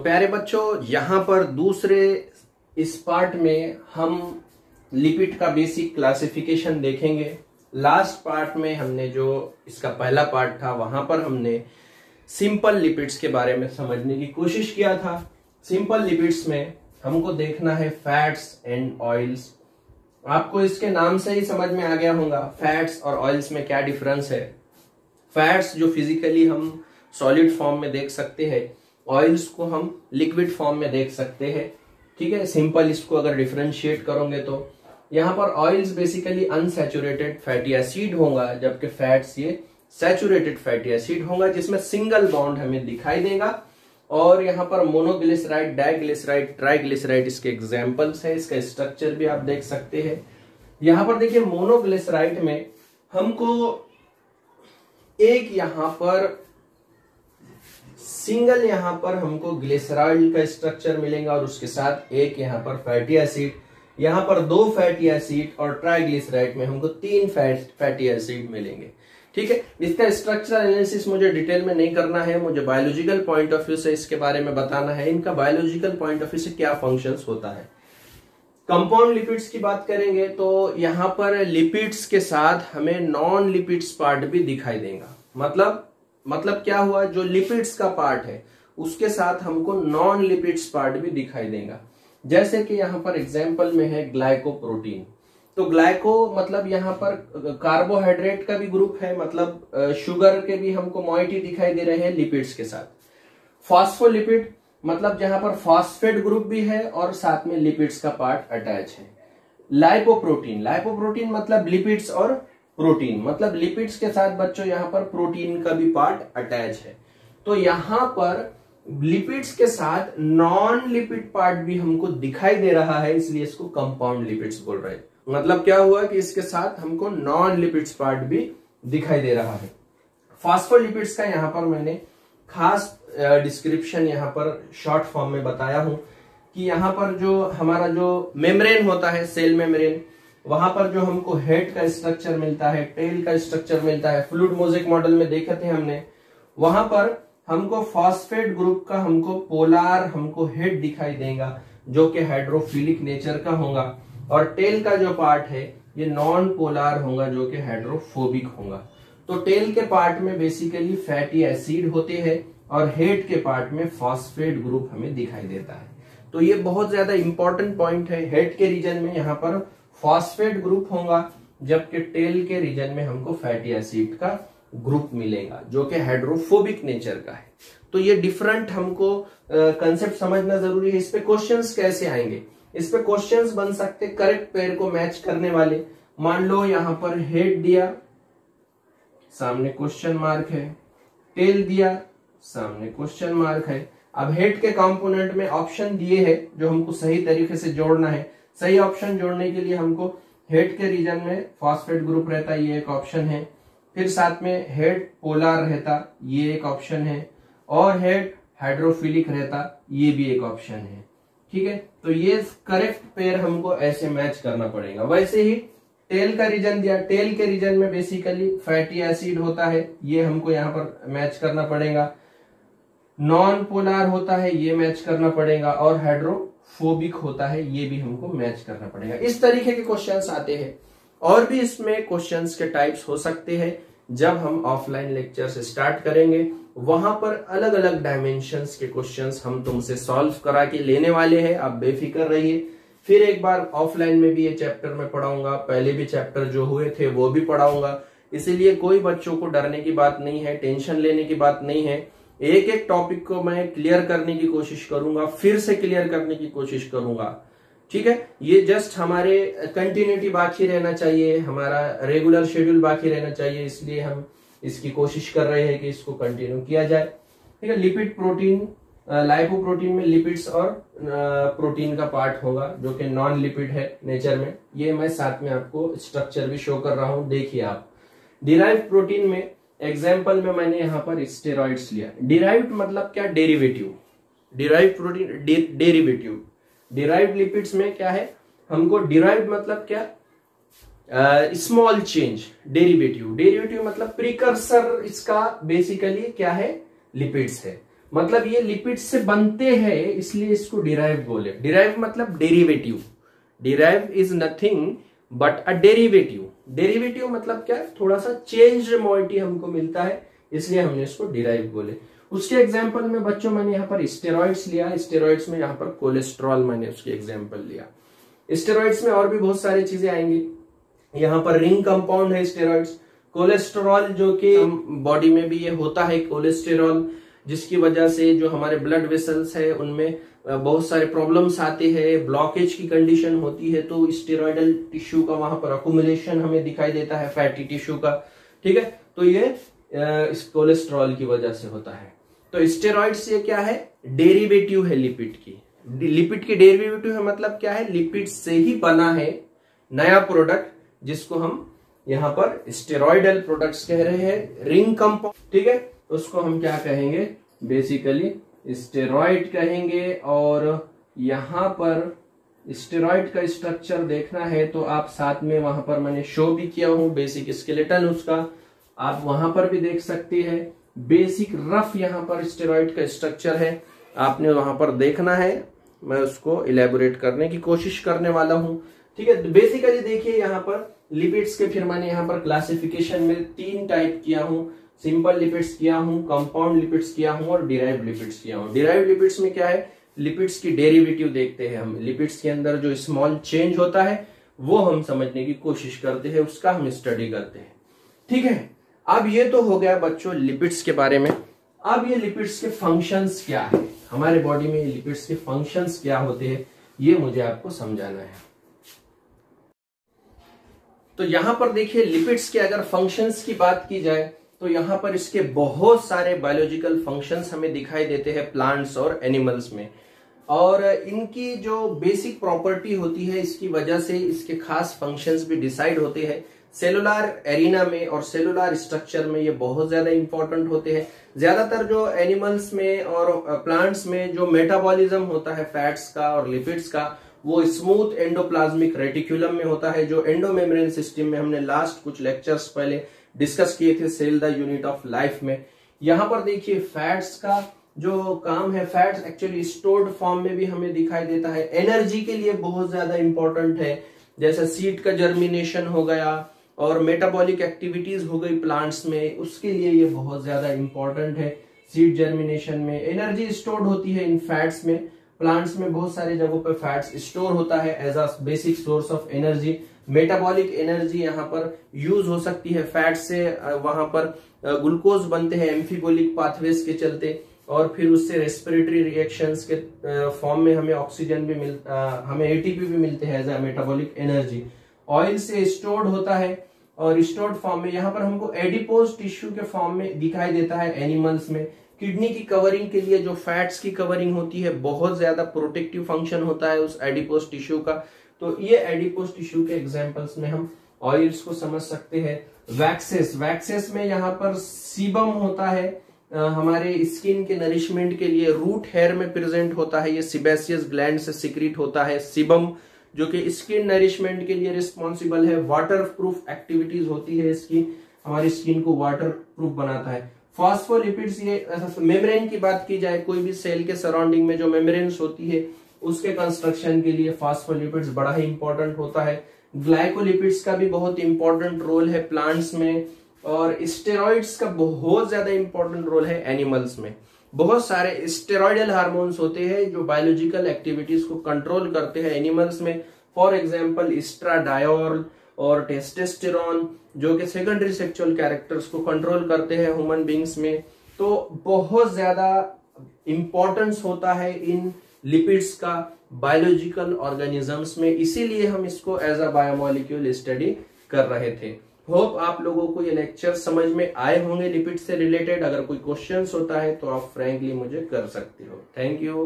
प्यारे बच्चों, यहाँ पर दूसरे इस पार्ट में हम लिपिड का बेसिक क्लासिफिकेशन देखेंगे। लास्ट पार्ट में हमने जो इसका पहला पार्ट था वहां पर हमने सिंपल लिपिड्स के बारे में समझने की कोशिश किया था। सिंपल लिपिड्स में हमको देखना है फैट्स एंड ऑयल्स। आपको इसके नाम से ही समझ में आ गया होगा फैट्स और ऑयल्स में क्या डिफरेंस है। फैट्स जो फिजिकली हम सॉलिड फॉर्म में देख सकते हैं, ऑयल्स को हम लिक्विड फॉर्म में देख सकते हैं। ठीक है, सिंपल इसको अगर डिफरेंशिएट करोगे तो यहाँ पर oils basically unsaturated fatty acid होगा, जबकि फैट्स ये सैचुरेटेड फैटी एसिड होगा जिसमें सिंगल बॉन्ड हमें दिखाई देगा। और यहाँ पर मोनोग्लिसराइड, डाइग्लिसराइड, ट्राइग्लिसराइड इसके एग्जांपल्स है। इसका स्ट्रक्चर भी आप देख सकते हैं। यहाँ पर देखिए मोनोग्लिसराइड में हमको एक यहाँ पर सिंगल यहाँ पर हमको ग्लिसराइड का स्ट्रक्चर मिलेगा और उसके साथ एक यहाँ पर फैटी एसिड, यहाँ पर 2 फैटी एसिड और ट्राइग्लिसराइड में हमको 3 फैटी एसिड मिलेंगे। ठीक है, इसका स्ट्रक्चरल एनालिसिस मुझे डिटेल में नहीं करना है, मुझे बायोलॉजिकल पॉइंट ऑफ व्यू से इसके बारे में बताना है, इनका बायोलॉजिकल पॉइंट ऑफ व्यू से क्या फंक्शंस होता है। कंपाउंड लिपिड्स की बात करेंगे तो यहाँ पर लिपिड्स के साथ हमें नॉन लिपिड्स पार्ट भी दिखाई देगा। मतलब क्या हुआ, जो लिपिड्स का पार्ट है उसके साथ हमको नॉन लिपिड्स पार्ट भी दिखाई देगा। जैसे कि यहाँ पर एग्जाम्पल में है ग्लाइकोप्रोटीन। तो ग्लाइको मतलब यहाँ पर कार्बोहाइड्रेट का भी ग्रुप है, मतलब शुगर के भी हमको मॉइटी दिखाई दे रहे हैं लिपिड्स के साथ। फॉस्फोलिपिड मतलब जहां पर फॉस्फेट ग्रुप भी है और साथ में लिपिड्स का पार्ट अटैच है। लाइपोप्रोटीन मतलब लिपिड्स और प्रोटीन, मतलब लिपिड्स के साथ बच्चों यहाँ पर प्रोटीन का भी पार्ट अटैच है। तो यहाँ पर लिपिड्स के साथ नॉन लिपिड पार्ट भी हमको दिखाई दे रहा है, इसलिए इसको कंपाउंड लिपिड्स बोल रहे हैं। मतलब क्या हुआ कि इसके साथ हमको नॉन लिपिड्स पार्ट भी दिखाई दे रहा है। फॉस्फोलिपिड्स का यहाँ पर मैंने खास डिस्क्रिप्शन यहाँ पर शॉर्ट फॉर्म में बताया हूं कि यहाँ पर जो हमारा जो मेम्ब्रेन होता है, सेल मेम्ब्रेन, वहां पर जो हमको हेड का स्ट्रक्चर मिलता है, टेल का स्ट्रक्चर मिलता है, फ्लूइड मोज़ेक मॉडल में देखे थे हमने, वहां पर हमको फॉस्फेट ग्रुप का हमको पोलार हमको हेड दिखाई देगा जो कि हाइड्रोफिलिक नेचर का होगा, और टेल का जो पार्ट है ये नॉन पोलार होगा जो कि हाइड्रोफोबिक होगा। तो टेल के पार्ट में बेसिकली फैटी एसिड होते हैं और हेड के पार्ट में फॉस्फेट ग्रुप हमें दिखाई देता है। तो ये बहुत ज्यादा इंपॉर्टेंट पॉइंट है। हेड के रीजन में यहाँ पर फॉस्फेट ग्रुप होगा, जबकि टेल के रीजन में हमको फैटी एसिड का ग्रुप मिलेगा जो कि हाइड्रोफोबिक नेचर का है। तो ये डिफरेंट हमको कंसेप्ट समझना जरूरी है। इस पे क्वेश्चंस कैसे आएंगे, इस पे क्वेश्चंस बन सकते करेक्ट पेयर को मैच करने वाले। मान लो यहाँ पर हेड दिया, सामने क्वेश्चन मार्क है, टेल दिया, सामने क्वेश्चन मार्क है। अब हेड के कंपोनेंट में ऑप्शन दिए हैं जो हमको सही तरीके से जोड़ना है। सही ऑप्शन जोड़ने के लिए हमको हेड के रीजन में फॉस्फेट ग्रुप रहता, ये एक ऑप्शन है। फिर साथ में हेड पोलार रहता, ये एक ऑप्शन है, और हेड हाइड्रोफिलिक रहता, ये भी एक ऑप्शन है। ठीक है, तो ये करेक्ट पेयर हमको ऐसे मैच करना पड़ेगा। वैसे ही टेल का रीजन दिया, टेल के रीजन में बेसिकली फैटी एसिड होता है, ये हमको यहाँ पर मैच करना पड़ेगा। नॉन पोलार होता है, ये मैच करना पड़ेगा, और हाइड्रोफोबिक होता है, ये भी हमको मैच करना पड़ेगा। इस तरीके के क्वेश्चंस आते हैं। और भी इसमें क्वेश्चंस के टाइप्स हो सकते हैं। जब हम ऑफलाइन लेक्चर से स्टार्ट करेंगे वहां पर अलग अलग डायमेंशंस के क्वेश्चंस हम तुमसे सॉल्व करा के लेने वाले हैं, आप बेफिक्र रहिए। फिर एक बार ऑफलाइन में भी ये चैप्टर में पढ़ाऊंगा, पहले भी चैप्टर जो हुए थे वो भी पढ़ाऊंगा, इसीलिए कोई बच्चों को डरने की बात नहीं है, टेंशन लेने की बात नहीं है। एक एक टॉपिक को मैं क्लियर करने की कोशिश करूंगा, फिर से क्लियर करने की कोशिश करूंगा। ठीक है, ये जस्ट हमारे कंटिन्यूटी बाकी रहना चाहिए, हमारा रेगुलर शेड्यूल बाकी रहना चाहिए, इसलिए हम इसकी कोशिश कर रहे हैं कि इसको कंटिन्यू किया जाए। ठीक है, लिपिड प्रोटीन, लाइपोप्रोटीन में लिपिड्स और प्रोटीन का पार्ट होगा जो कि नॉन लिपिड है नेचर में। ये मैं साथ में आपको स्ट्रक्चर भी शो कर रहा हूं, देखिए आप। डिराइव्ड प्रोटीन में एग्जाम्पल में मैंने यहाँ पर स्टेरॉइड्स लिया। डिराइव्ड मतलब क्या, derivative. Derived protein derivative. Derived lipids में क्या है, हमको डिराइव्ड मतलब क्या, स्मॉल चेंज। डेरिवेटिव मतलब प्रीकर्सर, इसका बेसिकली क्या है, लिपिड्स है। मतलब ये लिपिड से बनते हैं, इसलिए इसको डिराइव बोले। डिराइव मतलब derivative. Derive is nothing but a derivative. Derivative मतलब क्या, थोड़ा सा चेंज मोइटी हमको मिलता है, इसलिए हमने इसको डिराइव बोले। उसके एग्जाम्पल में बच्चों मैंने यहाँ पर स्टेरॉइड्स लिया, स्टेरॉइड्स में यहाँ पर कोलेस्ट्रॉल मैंने उसकी एग्जाम्पल लिया। स्टेरॉइड्स में और भी बहुत सारी चीजें आएंगी। यहाँ पर रिंग कंपाउंड है स्टेरॉइड्स। कोलेस्ट्रॉल जो कि बॉडी में भी ये होता है कोलेस्टेरॉल, जिसकी वजह से जो हमारे ब्लड वेसल्स है उनमें बहुत सारे प्रॉब्लम्स आते हैं, ब्लॉकेज की कंडीशन होती है, तो स्टेरॉइडल टिश्यू का वहां पर अकुमुलेशन हमें दिखाई देता है, फैटी टिश्यू का। ठीक है, तो ये इस कोलेस्ट्रॉल की वजह से होता है। तो स्टेरॉइड्स ये क्या है, डेरिवेटिव है लिपिड की। लिपिड की डेरिवेटिव है मतलब क्या है, लिपिड से ही बना है नया प्रोडक्ट, जिसको हम यहाँ पर स्टेरॉइडल प्रोडक्ट्स कह रहे हैं, रिंग कंपाउंड। ठीक है, उसको हम क्या कहेंगे, बेसिकली स्टेरॉइड कहेंगे। और यहाँ पर स्टेरॉइड का स्ट्रक्चर देखना है तो आप साथ में वहां पर मैंने शो भी किया हूं, बेसिक स्केलेटन उसका आप वहां पर भी देख सकते हैं। बेसिक रफ यहाँ पर स्टेरॉइड का स्ट्रक्चर है, आपने वहां पर देखना है, मैं उसको इलेबोरेट करने की कोशिश करने वाला हूं। ठीक है, बेसिकली देखिए यहाँ पर लिपिड्स के फिर मैंने यहाँ पर क्लासिफिकेशन में 3 टाइप किया हूं, सिंपल लिपिड्स किया हूं, कंपाउंड लिपिड्स किया हूं और डिराइव्ड लिपिड्स किया हूं। डिराइव्ड लिपिड्स में क्या है, लिपिड्स की डेरिवेटिव देखते हैं हम, लिपिड्स के अंदर जो स्मॉल चेंज होता है वो हम समझने की कोशिश करते हैं, उसका हम स्टडी करते हैं। ठीक है, अब ये तो हो गया बच्चों लिपिड्स के बारे में। अब ये लिपिड्स के फंक्शंस क्या है, हमारे बॉडी में लिपिड्स के फंक्शंस क्या होते हैं, ये मुझे आपको समझाना है। तो यहां पर देखिए लिपिड्स के अगर फंक्शंस की बात की जाए तो यहां पर इसके बहुत सारे बायोलॉजिकल फंक्शंस हमें दिखाई देते हैं प्लांट्स और एनिमल्स में, और इनकी जो बेसिक प्रॉपर्टी होती है इसकी वजह से इसके खास फंक्शंस भी डिसाइड होते हैं। सेलुलर एरिना में और सेलुलर स्ट्रक्चर में ये बहुत ज्यादा इंपॉर्टेंट होते हैं। ज्यादातर जो एनिमल्स में और प्लांट्स में जो मेटाबॉलिज्म होता है फैट्स का और लिपिड्स का, वो स्मूथ एंडोप्लाज्मिक रेटिकुलम में होता है, जो एंडोमेम्ब्रेन सिस्टम में हमने लास्ट कुछ लेक्चर्स पहले डिस्कस किए थे, cell the unit of life में। यहां पर देखिए फैट्स का जो काम है, फैट्स एक्चुअली स्टोर्ड फॉर्म में भी हमें दिखाई देता है, एनर्जी के लिए बहुत ज्यादा इंपॉर्टेंट है, जैसे सीड का जर्मिनेशन हो गया और मेटाबॉलिक एक्टिविटीज हो गई प्लांट्स में, उसके लिए ये बहुत ज्यादा इंपॉर्टेंट है। सीड जर्मिनेशन में एनर्जी स्टोर्ड होती है इन फैट्स में, प्लांट्स में बहुत सारी जगहों पर फैट्स स्टोर होता है as a basic source of energy. Metabolic energy यहाँ पर यूज हो सकती है फैट से, वहां पर ग्लूकोज बनते हैं एम्फीबोलिक पाथवेज के चलते, और फिर उससे रेस्पिरेटरी रिएक्शंस के फॉर्म में हमें ऑक्सीजन भी हमें एटीपी भी मिलते हैं as a metabolic energy. Oil से स्टोर्ड होता है और स्टोर्ड फॉर्म में यहाँ पर हमको एडिपोज टिश्यू के फॉर्म में दिखाई देता है एनिमल्स में। किडनी की कवरिंग के लिए जो फैट्स की कवरिंग होती है, बहुत ज्यादा प्रोटेक्टिव फंक्शन होता है उस एडिपोज टिश्यू का। तो ये एडिपोज टिश्यू के एग्जांपल्स में हम ऑयल्स को समझ सकते हैं। वैक्सेस, वैक्सेस में यहाँ पर सीबम होता है, हमारे स्किन के नरिशमेंट के लिए रूट हेयर में प्रेजेंट होता है, ये सिबेसियस ग्लैंड से सिक्रीट होता है सीबम, जो कि स्किन नरिशमेंट के लिए रिस्पॉन्सिबल है। वाटर प्रूफ एक्टिविटीज होती है इसकी, हमारी स्किन को वाटर प्रूफ बनाता है। फॉस्फोलिपिड्स, ये मेम्ब्रेन की बात की जाए, कोई भी सेल के सराउंडिंग में जो मेम्ब्रेन्स होती है उसके कंस्ट्रक्शन के लिए फॉस्फोलिपिड्स बड़ा ही इंपॉर्टेंट होता है। ग्लाइकोलिपिड्स का भी बहुत इंपॉर्टेंट रोल है प्लांट्स में, और स्टेरॉइड्स का बहुत ज्यादा इंपॉर्टेंट रोल है एनिमल्स में। बहुत सारे स्टेरॉइडल हार्मोन्स होते हैं जो बायोलॉजिकल एक्टिविटीज को कंट्रोल करते हैं एनिमल्स में। फॉर एग्जांपल एस्ट्राडायोल और टेस्टोस्टेरोन, जो कि सेकेंडरी सेक्सुअल कैरेक्टर्स को कंट्रोल करते हैं ह्यूमन बींग्स में। तो बहुत ज्यादा इंपॉर्टेंस होता है इन लिपिड्स का बायोलॉजिकल ऑर्गेनिजम्स में, इसीलिए हम इसको एज अ बायोमोलिक्यूल स्टडी कर रहे थे। होप आप लोगों को ये लेक्चर समझ में आए होंगे लिपिड से रिलेटेड। अगर कोई क्वेश्चंस होता है तो आप फ्रैंकली मुझे कर सकते हो। Thank you.